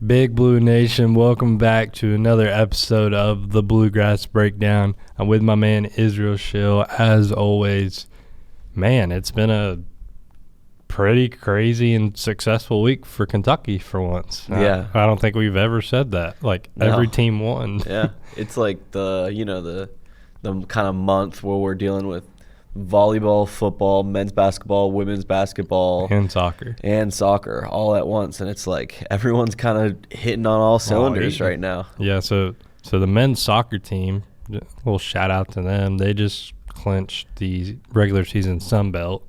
Big Blue Nation, welcome back to another episode of the Bluegrass Breakdown. I'm with my man Israel Schill. As always, man, it's been a pretty crazy and successful week for Kentucky for once. Yeah. I don't think we've ever said that. Like, every team won. Yeah. It's like the kind of month where we're dealing with volleyball, football, men's basketball, women's basketball, And soccer. all at once, and it's like everyone's kind of hitting on all cylinders right now. Yeah, so the men's soccer team, a little shout out to them. They just clinched the regular season Sun Belt.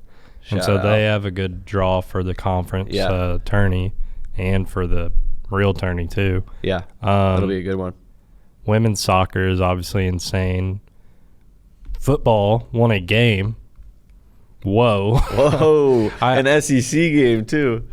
And so they have a good draw for the conference tourney and for the real tourney too. Yeah, that'll be a good one. Women's soccer is obviously insane. Football won a game. Whoa. An SEC game too.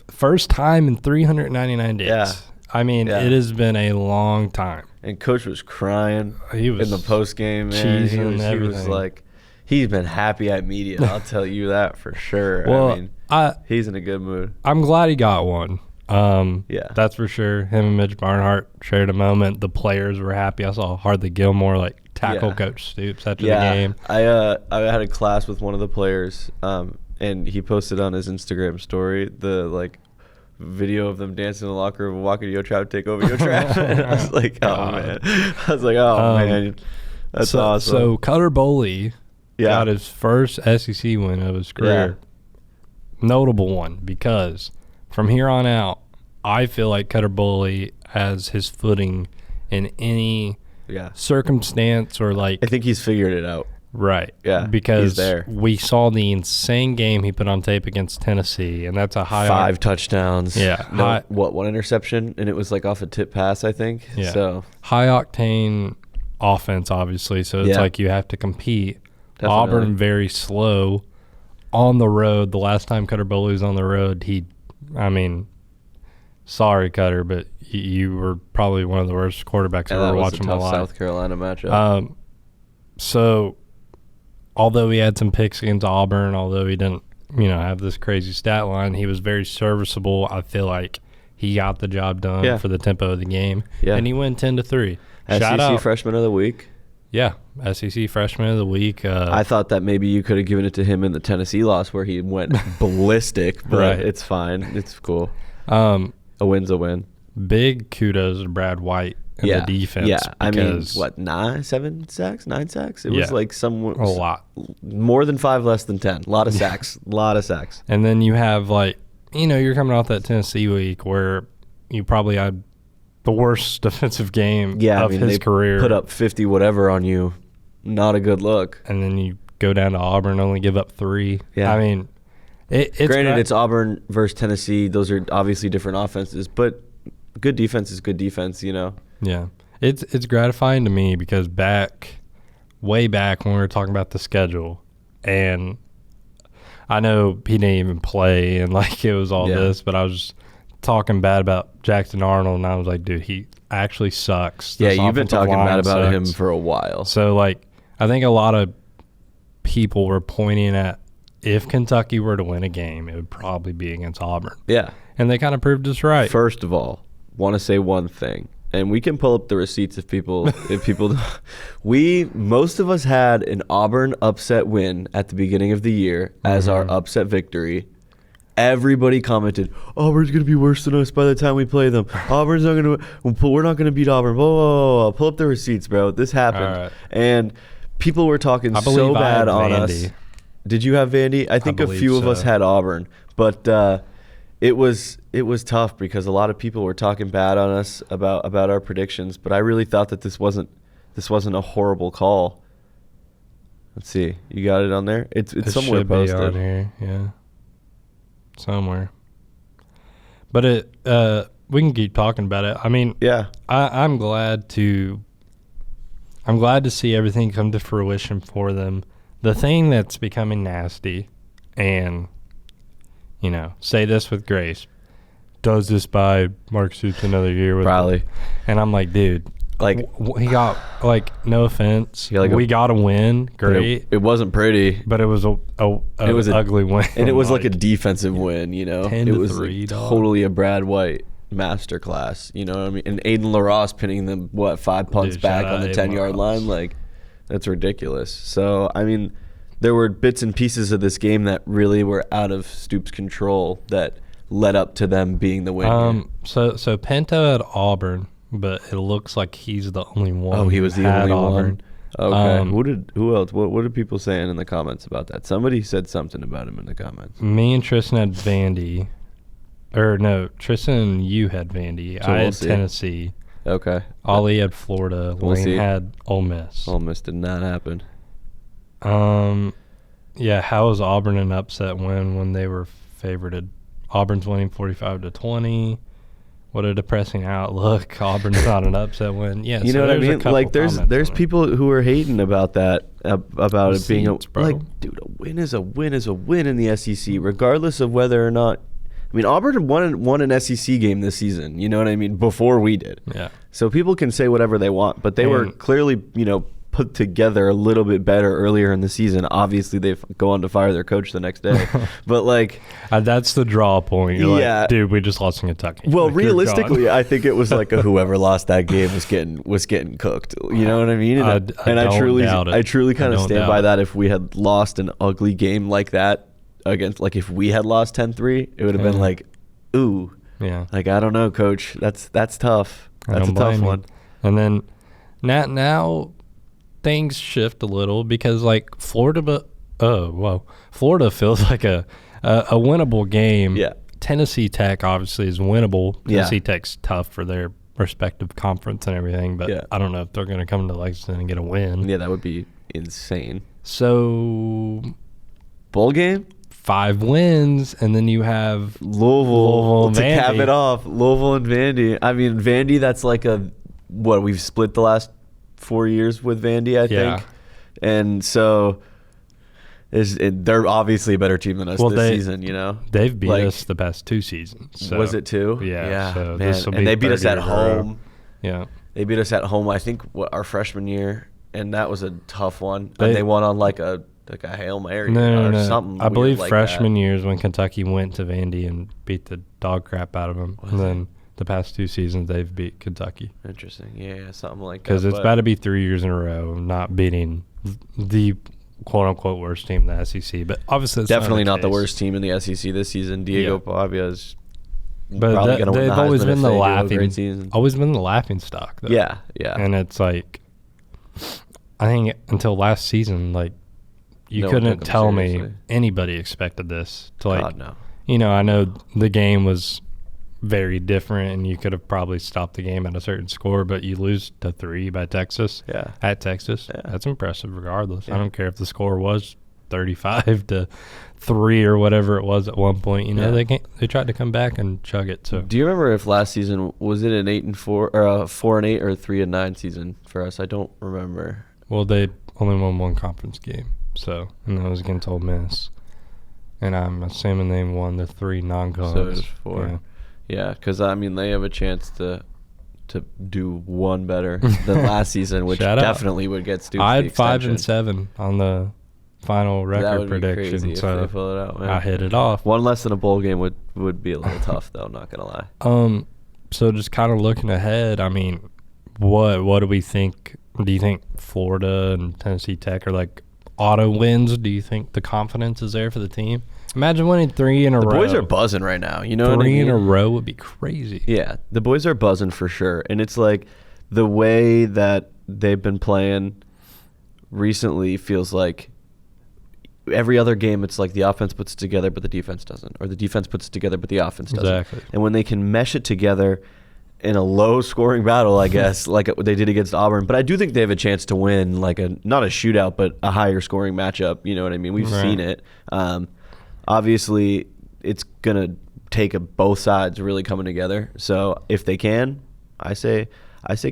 First time in 399 days. Yeah. I mean, it has been a long time. And Coach was crying He was in the post game. cheesing He was like, he's been happy at media. I'll tell you that for sure. Well, I mean, he's in a good mood. I'm glad he got one. Yeah, that's for sure. Him and Mitch Barnhart shared a moment. The players were happy. I saw Harley Gilmore tackle Coach Stoops after the game. I had a class with one of the players, and he posted on his Instagram story the video of them dancing in the locker room, walking to Yo Trap, take over Yo Trap. And I was like, man, that's awesome. So Cutter Boley got his first SEC win of his career. Yeah. Notable one because from here on out, I feel like Cutter Boley has his footing in any circumstance or I think he's figured it out. Right. Yeah. Because he's there. We saw the insane game he put on tape against Tennessee, and that's a high 5 touchdowns. Yeah. One interception, and it was off a tip pass, I think. Yeah. So high octane offense, obviously. So it's like you have to compete. Definitely. Auburn very slow on the road. The last time Cutter Boley was on the road, sorry, Cutter, but you were probably one of the worst quarterbacks I've ever watched in my life. South Carolina matchup. So, although he had some picks against Auburn, although he didn't, have this crazy stat line, he was very serviceable. I feel like he got the job done for the tempo of the game, and he went 10-3. Shout out. SEC Freshman of the Week. Yeah, SEC Freshman of the Week. I thought that maybe you could have given it to him in the Tennessee loss where he went ballistic, but it's fine. It's cool. A win's a win. Big kudos to Brad White and the defense. Yeah, I mean, 9 sacks? It was a lot. More than 5, less than 10. A lot of sacks. And then you have, you're coming off that Tennessee week where you probably had the worst defensive game of his career. Put up 50 whatever on you. Not a good look. And then you go down to Auburn, only give up 3. Yeah. I mean, it's Auburn versus Tennessee. Those are obviously different offenses, but good defense is good defense, Yeah. It's gratifying to me because way back when we were talking about the schedule, and I know he didn't even play and it was all this, but I was talking bad about Jackson Arnold, and I was like, dude, he actually sucks. Yeah, you've been talking bad about him for a while. So, I think a lot of people were pointing at if Kentucky were to win a game, it would probably be against Auburn. Yeah. And they kind of proved us right. First of all, want to say one thing, and we can pull up the receipts if people most of us had an Auburn upset win at the beginning of the year as our upset victory. Everybody commented, Auburn's going to be worse than us by the time we play them. Auburn's not going to we're not going to beat Auburn. Whoa. Pull up the receipts, bro. This happened. Right. And people were talking so bad on us. Did you have Vandy? I think a few of us had Auburn, but it was tough because a lot of people were talking bad on us about our predictions. But I really thought that this wasn't a horrible call. Let's see, you got it on there. It's somewhere posted. Be on here, yeah, somewhere. But we can keep talking about it. I mean, I'm glad to see everything come to fruition for them. The thing that's becoming nasty, and, say this with grace, does this buy Mark Stoops another year with probably him? And I'm like, dude, he got, no offense, we got a win, great. It wasn't pretty. But it was an ugly win. And it was a defensive win, 10-3, it was totally a Brad White. masterclass. You know what I mean? And Aiden LaRosse pinning them 5 punts back on the 10-yard line, like that's ridiculous. So I mean, there were bits and pieces of this game that really were out of Stoops' control that led up to them being the win. So Pinto at Auburn, but it looks like he's the only one. Oh, he was the only Auburn. one. Okay. Who else? What are people saying in the comments about that? Somebody said something about him in the comments. Me and Tristan had Vandy. Or no, Tristan and you had Vandy. So I had Tennessee. Okay. Ollie had Florida. Lane had Ole Miss. Ole Miss did not happen. Yeah, how was Auburn an upset win when they were favorited? Auburn's winning 45-20. What a depressing outlook. Auburn's not an upset win. Yeah, you know what I mean? Like there's people who are hating about that, about it being like, dude, a win is a win is a win in the SEC, regardless of whether or not. I mean, Auburn won an SEC game this season. You know what I mean? Before we did. Yeah. So people can say whatever they want, but they were clearly, put together a little bit better earlier in the season. Obviously, they go on to fire their coach the next day. But like, that's the draw point. You're like, dude, we just lost in Kentucky. Well, like, realistically, I think it was like whoever lost that game was getting cooked. You know what I mean? And I truly kind of stand by that. If we had lost an ugly game like that against, like if we had lost 10-3, it would have been like, ooh, yeah, like I don't know, coach. That's tough. That's a tough one. And then now things shift a little because like Florida feels like a winnable game. Yeah. Tennessee Tech obviously is winnable. Tennessee Tech's tough for their respective conference and everything, but I don't know if they're going to come to Lexington and get a win. Yeah, that would be insane. So bowl game? 5 wins, and then you have Louisville and to Vandy. cap it off. Louisville and Vandy. I mean, Vandy, that's like we've split the last 4 years with Vandy, I think. And so they're obviously a better team than us this season, They've beat us the past 2 seasons. So. Was it 2? Yeah. So and they beat us at home. Yeah. They beat us at home, I think, our freshman year, and that was a tough one. And they won on like a Hail Mary or something. I believe like freshman years when Kentucky went to Vandy and beat the dog crap out of them. And then the past 2 seasons they've beat Kentucky. Interesting. Yeah, something like that. Because it's about to be 3 years in a row of not beating the quote-unquote worst team in the SEC. But obviously it's definitely not the worst team in the SEC this season. Diego Pavia is probably going to win the Heisman. They've always been the laughing stock, though. Yeah. And it's like, I think until last season, like, you couldn't tell me anybody expected this to like. God, no. I know the game was very different, and you could have probably stopped the game at a certain score, but you lose to 3 by Texas. Yeah. At Texas, that's impressive. Regardless, I don't care if the score was 35-3 or whatever it was at one point. They tried to come back and chug it. So, do you remember if last season was it an 8-4 or a 4-8 or a 3-9 season for us? I don't remember. Well, they only won 1 conference game. So, and that was against Ole Miss. And I'm assuming they won the 3 non-cons. So it was 4. Yeah, because, I mean, they have a chance to do one better than last season, which definitely would get Stoops. I had 5-7 on the final record prediction. Crazy so if they pull it out, man. I hit it off. One less than a bowl game would be a little tough, though, not going to lie. So just kind of looking ahead, I mean, what do we think? Do you think Florida and Tennessee Tech are like auto wins? Do you think the confidence is there for the team? Imagine winning 3 in a row. The boys are buzzing right now. You know what I mean? 3 in a row would be crazy. Yeah, the boys are buzzing for sure. And it's like the way that they've been playing recently feels like every other game it's like the offense puts it together but the defense doesn't, or the defense puts it together but the offense doesn't. Exactly. And when they can mesh it together in a low-scoring battle, I guess, like they did against Auburn. But I do think they have a chance to win, like not a shootout, but a higher-scoring matchup. You know what I mean? We've seen it. Obviously, it's going to take both sides really coming together. So if they can, I say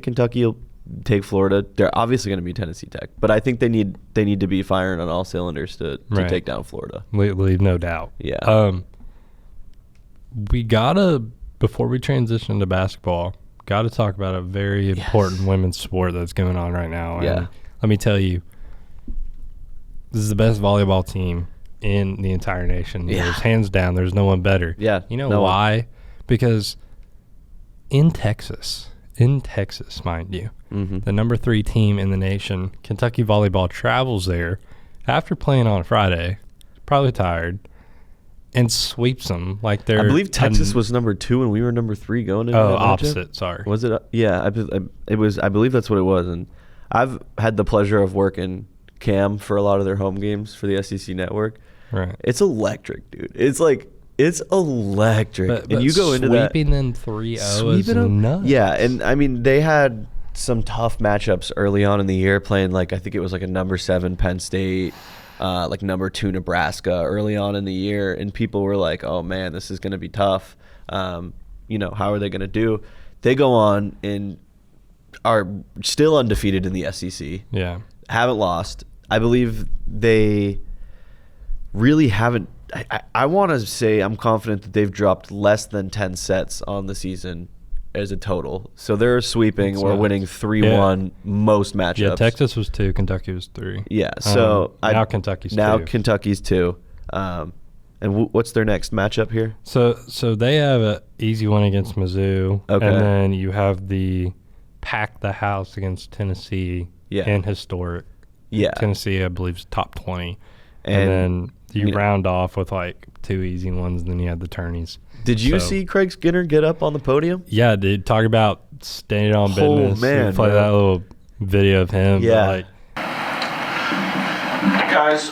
Kentucky will take Florida. They're obviously going to be Tennessee Tech, but I think they need to be firing on all cylinders to take down Florida. Leave no doubt. Yeah. We gotta, before we transition to basketball, gotta talk about a very important women's sport that's going on right now. Yeah. And let me tell you, this is the best volleyball team in the entire nation. Yeah. Hands down, there's no one better. Yeah. You know why? Because in Texas, mind you, the number 3 team in the nation, Kentucky Volleyball, travels there after playing on a Friday, probably tired, and sweeps them like they're. I believe Texas was number 2 and we were number 3 going into that opposite. matchup. Sorry. Was it? Yeah, it was. I believe that's what it was. And I've had the pleasure of working cam for a lot of their home games for the SEC network. Right. It's electric, dude. It's electric. But and you go into that. Sweeping them 3-0 is nuts. Yeah, and I mean, they had some tough matchups early on in the year playing, like, I think it was like a number 7 Penn State, like number 2 Nebraska early on in the year. And people were like, oh, man, this is going to be tough. How are they going to do? They go on and are still undefeated in the SEC. Yeah. Haven't lost. I believe they really haven't. I want to say I'm confident that they've dropped less than 10 sets on the season as a total. So they're sweeping or winning 3-1 most matchups. Yeah, Texas was 2, Kentucky was 3. Yeah, so now Kentucky's 2. Now Kentucky's 2. And what's their next matchup here? So they have an easy one against Mizzou. Okay. And then you have the pack the house against Tennessee and historic. Yeah. Tennessee, I believe, is top 20. And then you round off with like 2 easy ones, and then you have the tourneys. Did you see Craig Skinner get up on the podium? Yeah, dude. Talk about standing on business. Oh, man. Play that little video of him. Yeah. Guys,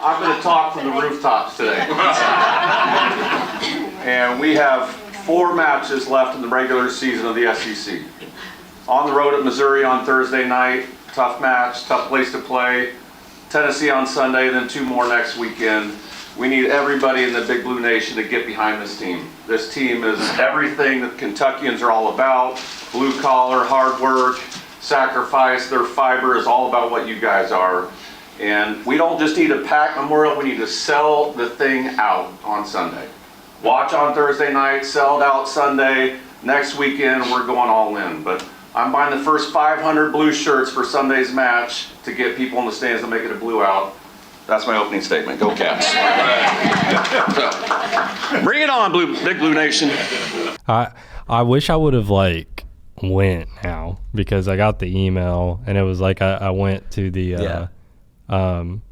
I'm going to talk from the rooftops today. And we have 4 matches left in the regular season of the SEC. On the road at Missouri on Thursday night. Tough match, tough place to play. Tennessee on Sunday, then 2 more next weekend. We need everybody in the Big Blue Nation to get behind this team. This team is everything that Kentuckians are all about. Blue collar, hard work, sacrifice. Their fiber is all about what you guys are. And we don't just need to pack Memorial, we need to sell the thing out on Sunday. Watch on Thursday night, sell it out Sunday. Next weekend, we're going all in. But I'm buying the first 500 blue shirts for Sunday's match to get people in the stands to make it a blue out. That's my opening statement. Go Cats. Bring it on, Big Blue Nation. I wish I would have went now, because I got the email and it was like I went to the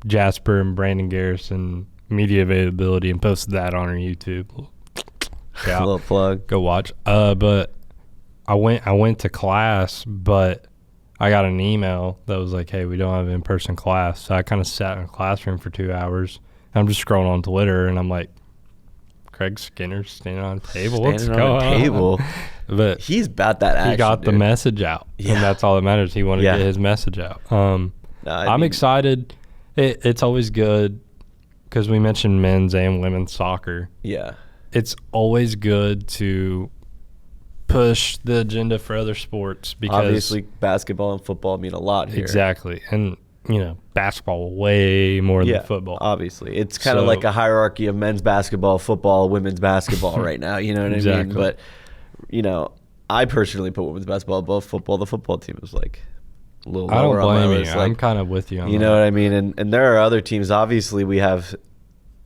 Jasper and Brandon Garrison media availability and posted that on our YouTube. Yeah. Little plug. Go watch. But I went to class, but I got an email that was like, hey, we don't have in-person class. So I kind of sat in a classroom for 2 hours. I'm just scrolling on Twitter, and I'm like, Craig Skinner's standing on a table. What's going on? But he's about that action, he got the message out, and that's all that matters. He wanted to get his message out. I'm excited. It's always good because we mentioned men's and women's soccer. Yeah. It's always good to push the agenda for other sports, because obviously basketball and football mean a lot here. Exactly. And basketball way more than football. Obviously. It's kind of like a hierarchy of men's basketball, football, women's basketball right now, you know what I mean? But I personally put women's basketball above football. The football team is like a little lower on my list. I don't blame you. I'm kind of with you on that. You know what I mean? And there are other teams. Obviously we have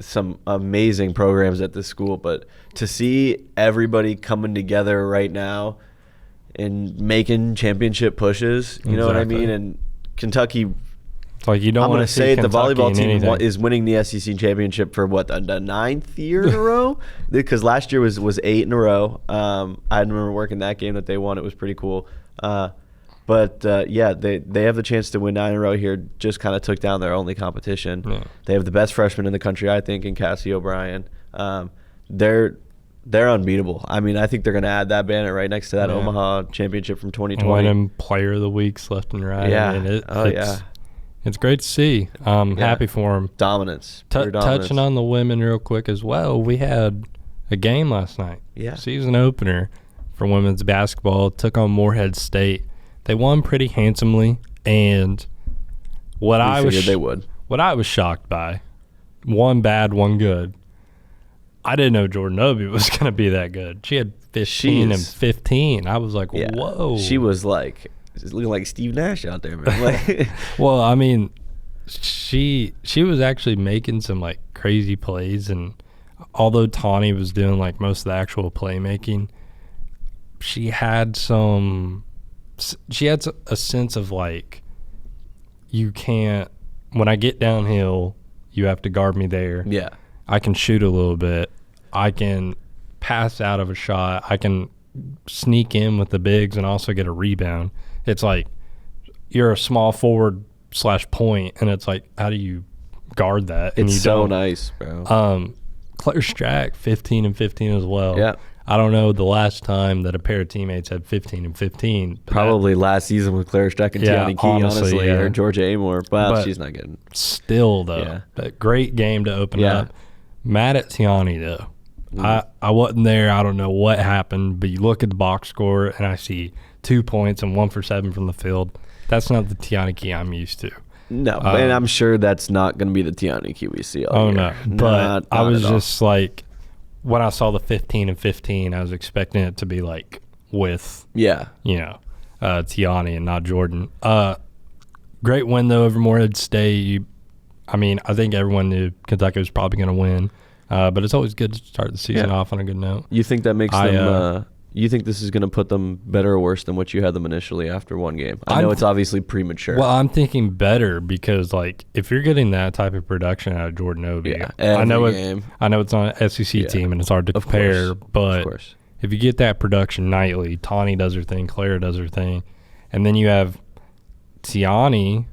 some amazing programs at this school, but to see everybody coming together right now and making championship pushes, you know what I mean? And Kentucky, it's like, you don't want to say the volleyball team is winning the SEC championship for what, the 9th year in a row? Because last year was 8 in a row. I remember working that game that they won. It was pretty cool. But they have the chance to win 9 in a row here. Just kind of took down their only competition. Yeah. They have the best freshman in the country, I think, in Cassie O'Brien. They're unbeatable. I mean, I think they're going to add that banner right next to that Omaha championship from 2020. Winning player of the weeks left and right. Yeah. I mean, it's great to see. Happy for them. Dominance. Touching on the women real quick as well, we had a game last night. Yeah. Season opener for women's basketball. Took on Morehead State. They won pretty handsomely, and what I was shocked by, one bad, one good. I didn't know Jordan Obie was going to be that good. She had 15 and 15. I was like, whoa. She was like looking like Steve Nash out there, man. Well, I mean, she was actually making some crazy plays, and although Tawny was doing like most of the actual playmaking, she had a sense of like, you can't, when I get downhill, you have to guard me there. Yeah. I can shoot a little bit. I can pass out of a shot. I can sneak in with the bigs and also get a rebound. It's like you're a small forward / point, and it's like, how do you guard that? And it's you so don't. Nice, bro. Claire Strack, 15 and 15 as well. Yeah. I don't know the last time that a pair of teammates had 15 and 15. Probably last season with Claire Strack and Tiani Key, honestly, yeah. Or Georgia Amor. But she's not getting. Still, though, yeah. But great game to open up. Mad at Tiani, though. I wasn't there. I don't know what happened, but you look at the box score, and I see 2 points and 1 for 7 from the field. That's not the Tiani Key I'm used to. No, and I'm sure that's not going to be the Tiani Key we see all year. No. But I was just like, when I saw the 15 and 15, I was expecting it to be like with, Tiani and not Jordan. Great win, though, over Morehead State. I think everyone knew Kentucky was probably going to win. But it's always good to start the season off on a good note. You think that makes them you think this is going to put them better or worse than what you had them initially after one game? I know it's obviously premature. Well, I'm thinking better because, like, if you're getting that type of production out of Jordan Obi, I know it's on an SEC team and it's hard to compare, but if you get that production nightly, Tawny does her thing, Claire does her thing, and then you have Tiani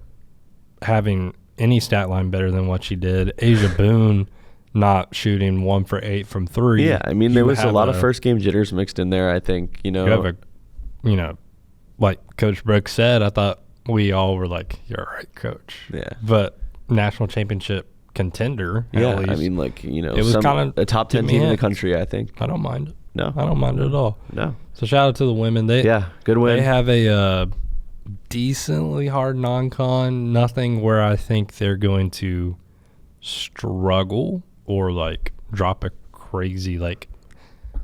having any stat line better than what she did, Asia Boone not shooting 1 for 8 from 3. Yeah, there was a lot of first game jitters mixed in there, I think. You have like Coach Brooks said, I thought we all were like, you're all right, Coach. Yeah. But national championship contender, yeah, at least. It was kind of a top 10 team in the country, I think. I don't mind it. No. I don't mind it at all. No. So shout out to the women. Good win. They have a decently hard non-con, nothing where I think they're going to struggle or like drop a crazy like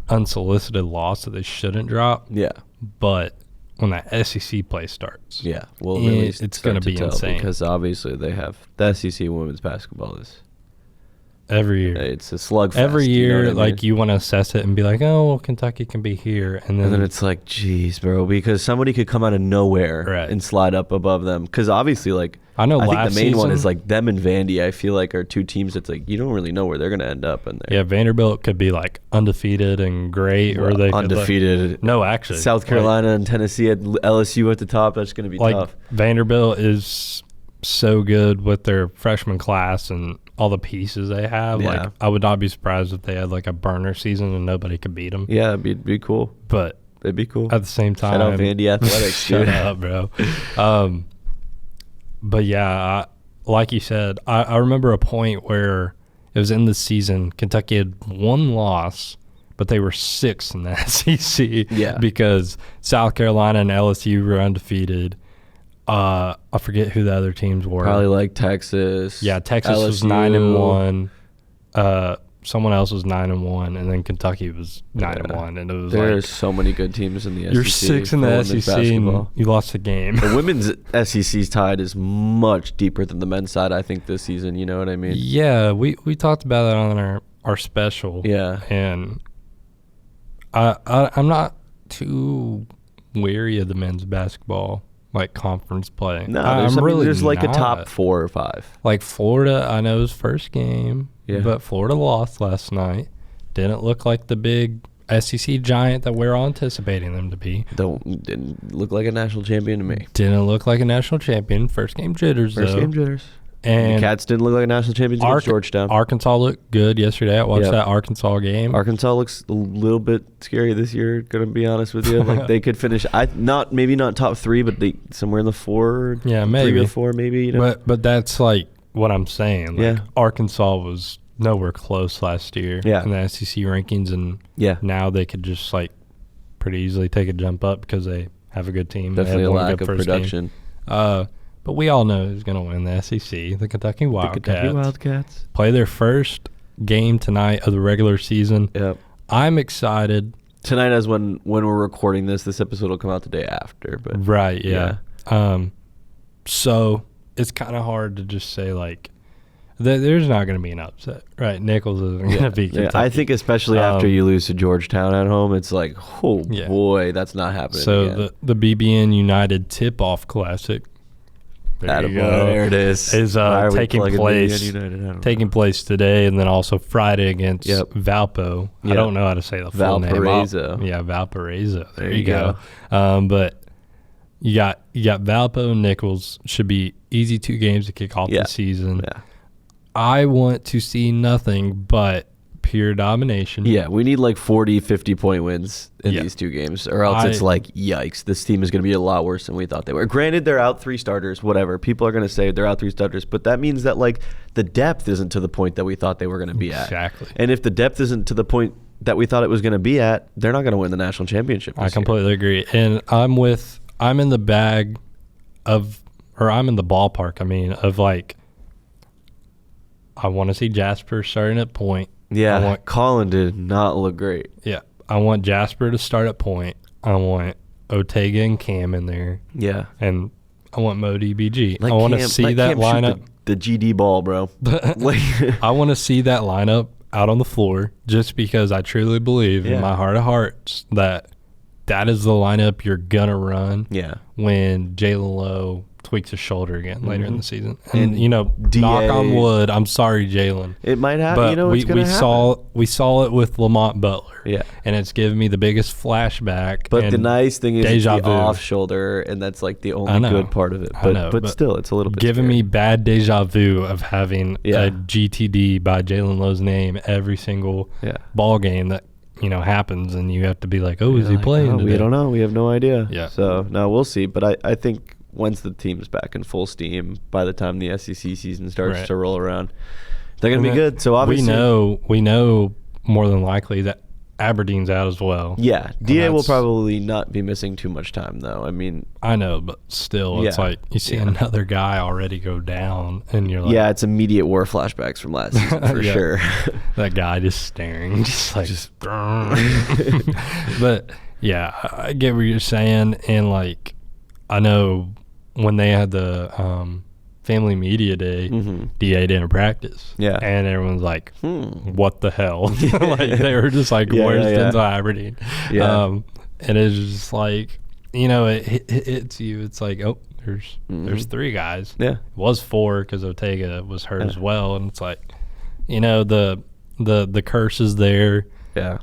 unsolicited loss that they shouldn't drop. Yeah. But when that SEC play starts, it's going to be insane because obviously they have the SEC women's basketball is every year. It's a slugfest. Every year, you want to assess it and be like, oh, well, Kentucky can be here, and then it's like, geez, bro, because somebody could come out of nowhere and slide up above them. Because obviously, like, I think the main one is like them and Vandy. I feel like are two teams that's like you don't really know where they're going to end up in there. Yeah, Vanderbilt could be like undefeated and great, or they undefeated. Could, no, actually, South Carolina and Tennessee at LSU at the top. That's going to be tough. Vanderbilt is so good with their freshman class and all the pieces they have. Yeah. Like, I would not be surprised if they had like a burner season and nobody could beat them. Yeah, it'd be cool. But it'd be cool at the same time. Shout out Vandy Athletics. Shut up, bro. But yeah, like you said, I remember a point where it was in the season. Kentucky had one loss, but they were 6th in the SEC. Yeah, because South Carolina and LSU were undefeated. I forget who the other teams were. Probably like Texas. Yeah, Texas LSU. was 9-1. Someone else was 9-1, and then Kentucky was 9-1, and it was there's so many good teams in the SEC. You're 6th in the SEC, and you lost the game. The women's SEC tide is much deeper than the men's side, I think, this season. You know what I mean? Yeah, we talked about that on our special. Yeah, and I'm not too wary of the men's basketball. Like conference play. No, there's like a top 4 or 5. Like Florida, I know his first game, but Florida lost last night. Didn't look like the big SEC giant that we're all anticipating them to be. Didn't look like a national champion to me. Didn't look like a national champion. First game jitters, First game jitters. And the Cats didn't look like a national champion against Georgetown. Arkansas looked good yesterday. I watched that Arkansas game. Arkansas looks a little bit scary this year, going to be honest with you. Like they could finish, maybe not top 3, but they somewhere in the 4. Yeah, maybe 3 or 4, maybe. You know? But that's like what I'm saying. Like Arkansas was nowhere close last year in the SEC rankings, and now they could just like pretty easily take a jump up because they have a good team. Definitely a lack of production. But we all know who's going to win the SEC, the Kentucky Wildcats. The Kentucky Wildcats. Play their first game tonight of the regular season. Yep. I'm excited. Tonight is when we're recording this. This episode will come out the day after. But right, yeah. So it's kind of hard to just say, like, There's not going to be an upset, right? Nicholls isn't going to be Kentucky. I think especially after you lose to Georgetown at home, it's like, boy, that's not happening. So again. the BBN United Tip-Off Classic, there it is taking place today, and then also Friday against Valpo. I don't know how to say the full name. Valparaiso. Valparaiso. There you go. But you got Valpo and Nicholls. Should be easy 2 games to kick off the season. Yeah. I want to see nothing but pure domination. Yeah, we need like 40, 50-point wins in these 2 games, or else it's like, yikes, this team is going to be a lot worse than we thought they were. Granted, they're out 3 starters, whatever. People are going to say they're out 3 starters, but that means that like the depth isn't to the point that we thought they were going to be at. Exactly. And if the depth isn't to the point that we thought it was going to be at, they're not going to win the national championship I completely agree. And I'm in the ballpark, of like, I want to see Jasper starting at point. Yeah, Colin did not look great. Yeah, I want Jasper to start at point. I want Otega and Cam in there. Yeah. And I want Mo DBG. I want to see that lineup. The GD ball, bro. I want to see that lineup out on the floor just because I truly believe in my heart of hearts that is the lineup you're going to run when Jalen Lowe tweaks his shoulder again later in the season. And knock on wood, I'm sorry, Jalen. It might happen. But it's going to happen. We saw it with Lamont Butler. Yeah. And it's given me the biggest flashback. But the nice thing is it's the off shoulder, and that's like the only good part of it. But still, it's a little bit giving scary. me bad deja vu of having a GTD by Jalen Lowe's name every single ball game that happens, and you have to be like, is he playing today? We don't know. We have no idea. Yeah. So, no, we'll see. But I think once the team's back in full steam, by the time the SEC season starts to roll around, they're going to be good. So, obviously, we know more than likely that Aberdeen's out as well. Yeah. DA will probably not be missing too much time, though. I mean, I know, but still, it's like you see another guy already go down, and you're like, it's immediate war flashbacks from last season for sure. That guy just staring, but yeah, I get what you're saying, and like I know when they had the family media day, DA didn't practice. Yeah. And everyone's like, what the hell? Like they were just like, where's Denzel Aberdeen? Yeah. And it's just like, it hits you. It's like, there's 3 guys. Yeah. It was 4 because Otega was hurt as well. And it's like, the curse is there. Yeah.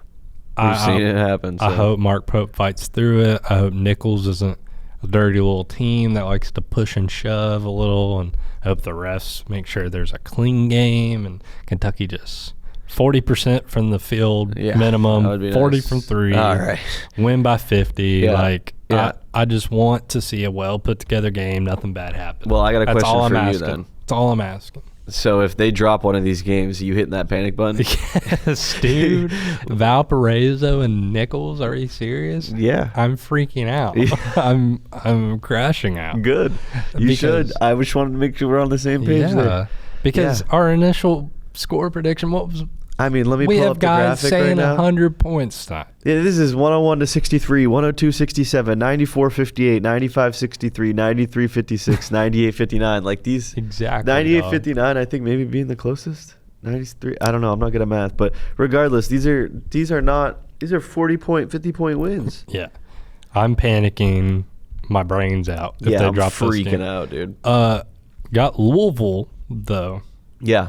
We've seen it happen. So. I hope Mark Pope fights through it. I hope Nicholls isn't a dirty little team that likes to push and shove a little, and I hope the refs make sure there's a clean game, and Kentucky just 40% from the field minimum, 40 from 3, all right, win by 50. I just want to see a well put together game, nothing bad happen. Well, I got a question for you then. That's all I'm asking. So if they drop one of these games, you hitting that panic button? Yes, dude. Valparaiso and Nicholls, are you serious? Yeah. I'm freaking out. Yeah. I'm crashing out. Good. You should. I just wanted to make sure we're on the same page there. Because our initial score prediction, what was... I mean, let me pull up the graphic right now. We have guys saying 100 points tonight. Yeah, this is 101 to 63, 102 67, 94 58, 95 63, 93 56, 98 59. Like these. Exactly. 98 59, I think maybe being the closest. 93. I don't know. I'm not good at math, but regardless, these are 40-point, 50-point wins. Yeah. I'm panicking my brains out if they drop this game. I'm freaking out, dude. Got Louisville though. Yeah.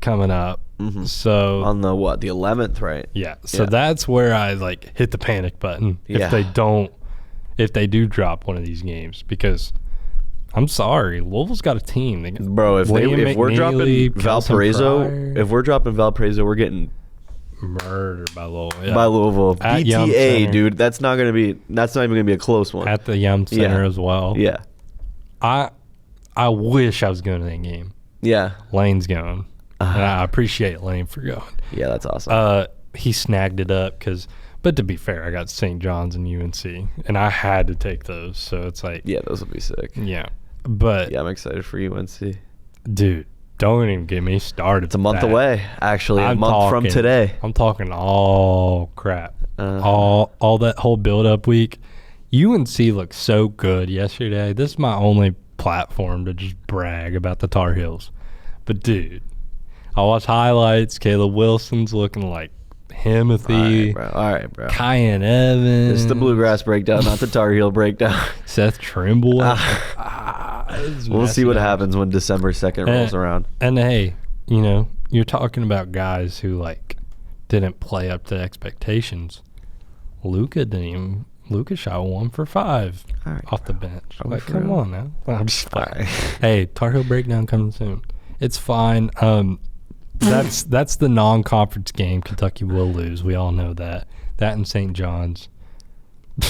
Coming up. Mm-hmm. So on the the 11th, right? Yeah. So that's where I hit the panic button if they do drop one of these games, because I'm sorry, Louisville's got a team. Bro, if we're dropping Valparaiso, we're getting murdered by Louisville. Yeah. By Louisville. BTA, dude. That's not even gonna be a close one. At the Yum Center as well. Yeah. I wish I was going to that game. Yeah. Lane's going. And I appreciate Lane for going. Yeah, that's awesome. He snagged it up but to be fair, I got St. John's and UNC, and I had to take those. So it's like, yeah, those will be sick. Yeah, but yeah, I'm excited for UNC. Dude, don't even get me started. It's a month away, actually. A month from today. I'm talking all crap. All that whole build-up week. UNC looked so good yesterday. This is my only platform to just brag about the Tar Heels. But, dude, I watch highlights. Caleb Wilson's looking like Himothy. All right, bro. Cayenne Evans. It's the Bluegrass Breakdown, not the Tar Heel Breakdown. Seth Trimble. We'll see what happens when December 2nd rolls around. And, hey, you're talking about guys who, like, didn't play up to expectations. Luka shot 1 for 5 off the bench. Like, come on now. I'm just fine. Hey, Tar Heel Breakdown coming soon. It's fine. That's the non-conference game Kentucky will lose. We all know that. That and St. John's. They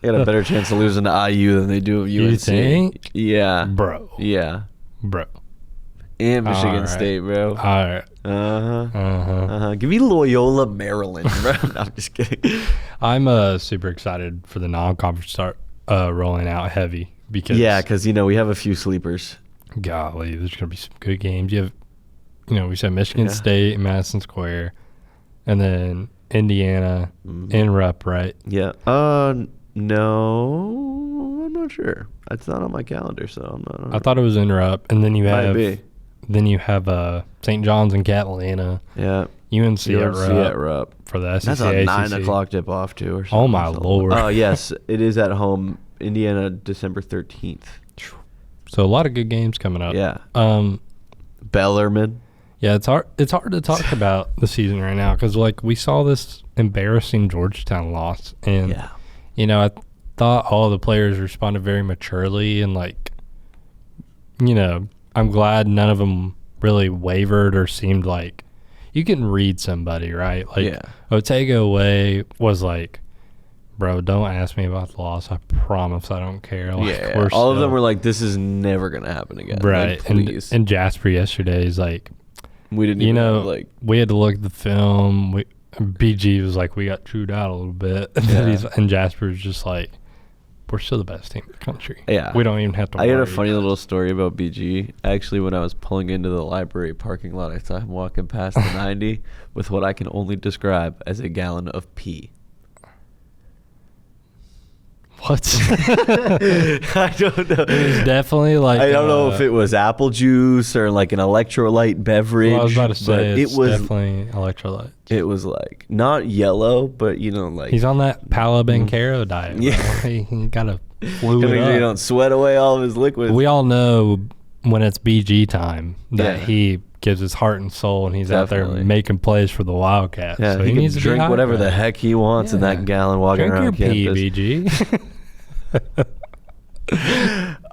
got a better chance of losing to IU than they do of UNC. You think? Yeah. Bro. Yeah. Bro. And Michigan State, bro. All right. Give me Loyola, Maryland, bro. No, I'm just kidding. I'm super excited for the non-conference start rolling out heavy because we have a few sleepers. Golly, there's gonna be some good games. You have, we said Michigan State, Madison Square, and then Indiana in Rupp, right? Yeah. No, I'm not sure. It's not on my calendar, so I'm not. I thought it was in Rupp, and then you have St. John's and Catalina. Yeah. UNC at Rupp for the SEC. That's a 9 o'clock tip off too, or something. Oh my Lord! Oh yes, it is at home. Indiana, December 13th. So a lot of good games coming up. Yeah. Bellarmine. Yeah, it's hard to talk about the season right now because like we saw this embarrassing Georgetown loss, and I thought all the players responded very maturely, and like, I'm glad none of them really wavered or seemed like you can read somebody, right? Like Otego Way was like, bro, don't ask me about the loss. I promise I don't care. Like, all of them were like, this is never going to happen again. Right. Like, please. And Jasper yesterday is like, we didn't even have, we had to look at the film. BG was like, we got chewed out a little bit. And Jasper's just like, we're still the best team in the country. Yeah. We don't even have to worry. I had a funny little story about BG. Actually, when I was pulling into the library parking lot, I saw him walking past the 90 with what I can only describe as a gallon of pee. What? I don't know. It was definitely like I don't know if it was apple juice or like an electrolyte beverage. Well, I was about to say it was definitely electrolyte. It was like not yellow, but like he's on that Palabancaro diet. Yeah, he got to fluid up. You don't sweat away all of his liquids. We all know when it's BG time that he gives his heart and soul, and he's out there making plays for the Wildcats. Yeah, so he needs to drink whatever the heck he wants in that gallon walking around campus. Drink your pee, BG.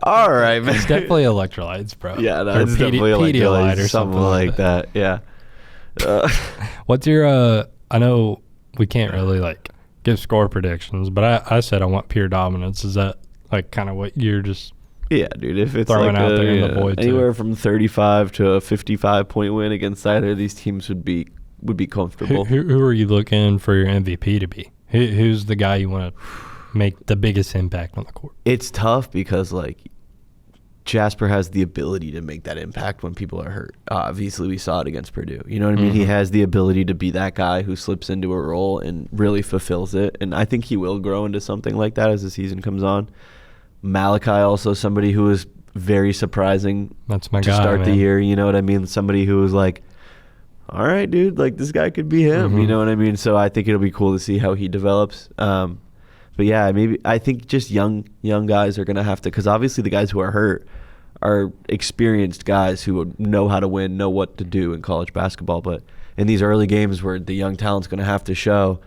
All right, man. It's definitely electrolytes, bro. Yeah, no, it's definitely electrolytes or something like that. Yeah. What's your I know we can't really like give score predictions, but I said I want pure dominance. Is that like kind of what you're just dude, if it's throwing like out there in the void anywhere from 35 to a 55-point win against either of these teams would be comfortable. Who are you looking for your MVP to be? Who's the guy you want to make the biggest impact on the court? It's tough because like Jasper has the ability to make that impact when people are hurt. Obviously, we saw it against Purdue. You know what I mean? He has the ability to be that guy who slips into a role and really fulfills it. And I think he will grow into something like that as the season comes on. Malachi also somebody who is very surprising. That's my to guy, start man. the year. You know what I mean? Somebody who was like, all right, dude, like this guy could be him. You know what I mean? So I think it'll be cool to see how he develops. But yeah, maybe I think just young guys are going to have to, because obviously the guys who are hurt are experienced guys who know how to win, know what to do in college basketball. But in these early games where the young talent's going to have to show,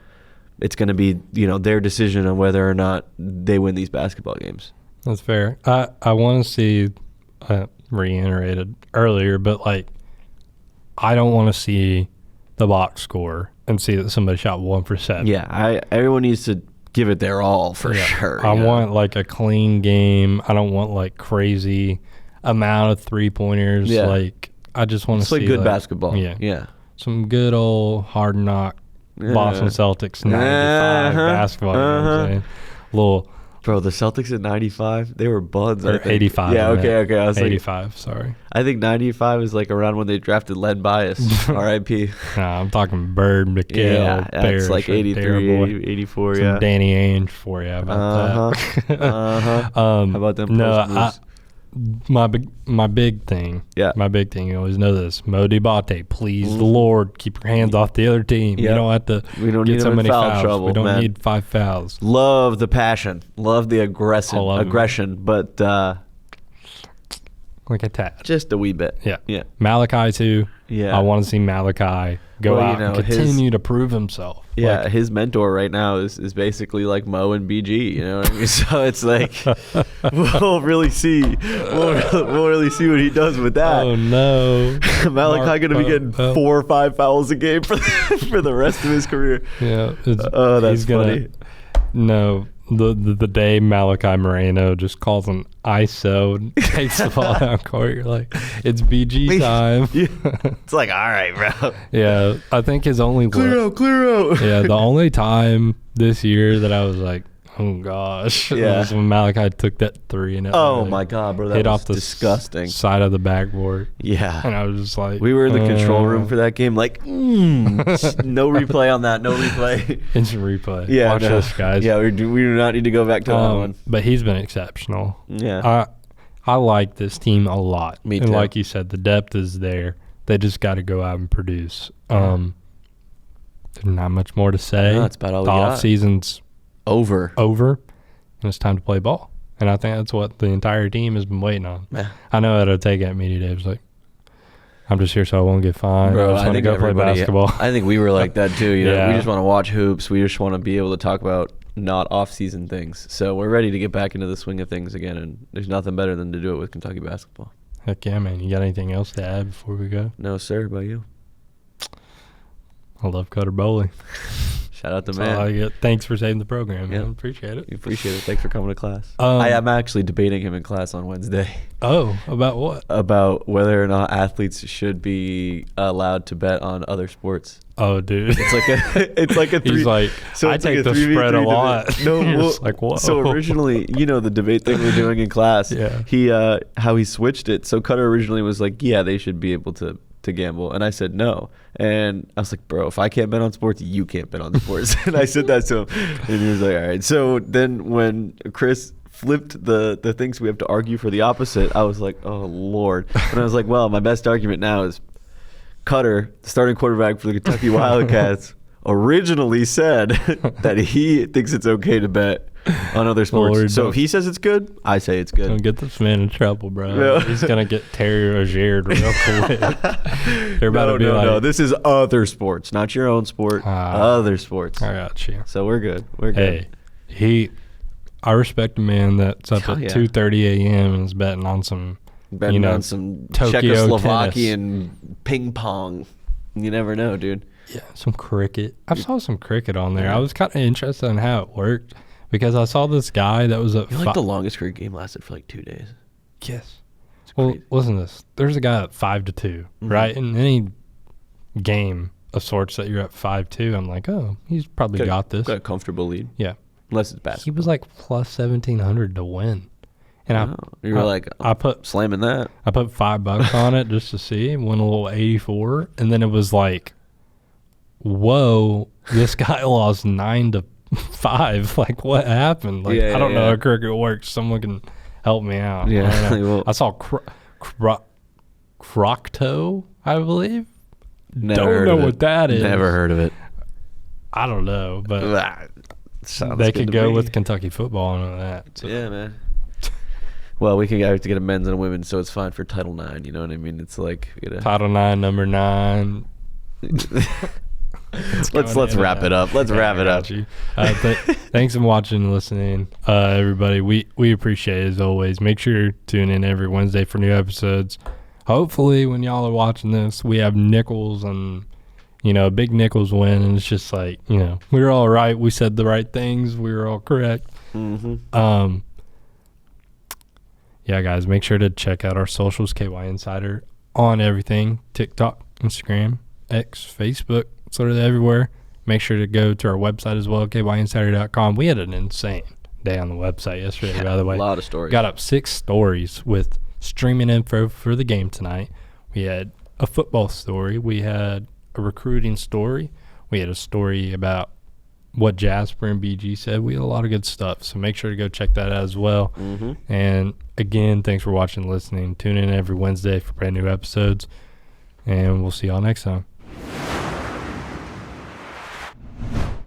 it's going to be their decision on whether or not they win these basketball games. That's fair. I want to see, reiterated earlier, but like I don't want to see the box score and see that somebody shot 1 for 7. Yeah, everyone needs to give it their all for sure. I want like a clean game. I don't want like crazy amount of 3-pointers. Yeah. Like I just want to see like good basketball. Yeah. Some good old hard knock Boston Celtics 95 basketball. You know what I'm saying? Bro, the Celtics at 95, they were buds. Or 85. Yeah, okay. I was 85, sorry. I think 95 is like around when they drafted Len Bias, R.I.P. Nah, I'm talking Bird, McGill, yeah, Parrish, it's like 83, 84, Some Danny Ainge for you. How about that? How about them? No, my big thing. Yeah. My big thing. You always know this. Mo Debate, please the Lord, keep your hands off the other team. You don't have to get so many fouls. Trouble, we don't need 5 fouls. Love the passion. Love the aggression, but like a tad. Just a wee bit. Yeah. Malachi too. Yeah. I want to see Malachi go out and continue to prove himself. Yeah, his mentor right now is basically like Mo and BG, you know what I mean? So it's like we'll really see what he does with that. Oh no. Malachi going to be getting 4 or 5 fouls a game for the rest of his career. Yeah. That's funny. The day Malachi Moreno just calls an ISO and takes the ball down court, you're like, it's BG time. It's like, all right, bro. Yeah, I think his only clear out. Yeah, the only time this year that I was like, oh gosh, was when Malachi took that 3 and my god, bro, that hit was off the disgusting side of the backboard. Yeah, and I was just like, we were in the control room for that game, like, no replay on that, no replay. Instant replay. Yeah, watch this, guys. Yeah, we do not need to go back to that one. But he's been exceptional. Yeah, I like this team a lot. Me too. And like you said, the depth is there. They just got to go out and produce. There's not much more to say. No, that's about all we got. The off season's over, and it's time to play ball. And I think that's what the entire team has been waiting on. Yeah. I know it'll take at media day. It was like, I'm just here so I won't get fined. Bro, I just want to go play basketball. I think we were like that too. You know, we just want to watch hoops. We just want to be able to talk about not off-season things. So we're ready to get back into the swing of things again, and there's nothing better than to do it with Kentucky basketball. Heck yeah, man. You got anything else to add before we go? No, sir. About you? I love Cutter Bowley. Shout out to That's all I get. Thanks for saving the program, man. Appreciate it. We appreciate it. Thanks for coming to class. I am actually debating him in class on Wednesday. Oh, about what? About whether or not athletes should be allowed to bet on other sports. Oh, dude. It's like a 3. He's like, so I take the spread a lot. No, like, whoa. So originally, the debate thing we're doing in class, he how he switched it. So Cutter originally was like, yeah, they should be able to gamble. And I said no. And I was like, bro, if I can't bet on sports, you can't bet on sports. And I said that to him. And he was like, all right. So then when Chris flipped the things we have to argue for the opposite, I was like, oh, Lord. And I was like, well, my best argument now is Cutter, the starting quarterback for the Kentucky Wildcats, originally said that he thinks it's okay to bet on other sports. Lord, so if he says it's good, I say it's good. Don't get this man in trouble, bro. No. He's going to get Terry Rozier real quick. They're about to be like, no, this is other sports, not your own sport, other sports. I got you. So we're good. We're good. Hey, I respect a man that's up at 2:30 a.m. and is betting on some on some Czechoslovakian ping pong. You never know, dude. Yeah, some cricket. I saw some cricket on there. I was kind of interested in how it worked because I saw this guy that was at the longest cricket game lasted for like 2 days. Yes. Well, listen to this. There's a guy at 5-2, right? In any game of sorts that you're at 5-2, I'm like, oh, he's probably got this. Got a comfortable lead. Yeah. Unless it's basketball. He was like plus 1,700 to win. And you were like, I put slamming that. I put $5 on it just to see. Won a little 84, and then it was like, whoa, this guy lost 9-5. Like, what happened? Like, I don't know how cricket works. Someone can help me out. Yeah, I saw Crocto, I believe. Don't know what that is. Never heard of it. I don't know, but they could go with Kentucky football and all that. So. Yeah, man. Well, we have to get a men's and a women's, so it's fine for Title IX. You know what I mean? It's like Title IX, number 9. let's wrap it up. Let's wrap it up. Thanks for watching and listening, everybody. We appreciate it as always. Make sure to tune in every Wednesday for new episodes. Hopefully, when y'all are watching this, we have Nicholls and a big Nicholls win, and it's just like we were all right. We said the right things. We were all correct. Mm-hmm. Yeah, guys, make sure to check out our socials, KY Insider, on everything, TikTok, Instagram, X, Facebook, sort of everywhere. Make sure to go to our website as well, kyinsider.com. We had an insane day on the website yesterday, by the way. A lot of stories. Got up 6 stories with streaming info for the game tonight. We had a football story. We had a recruiting story. We had a story about what Jasper and BG said. We had a lot of good stuff, so make sure to go check that out as well. And again, thanks for watching and listening. Tune in every Wednesday for brand new episodes, and we'll see y'all next time.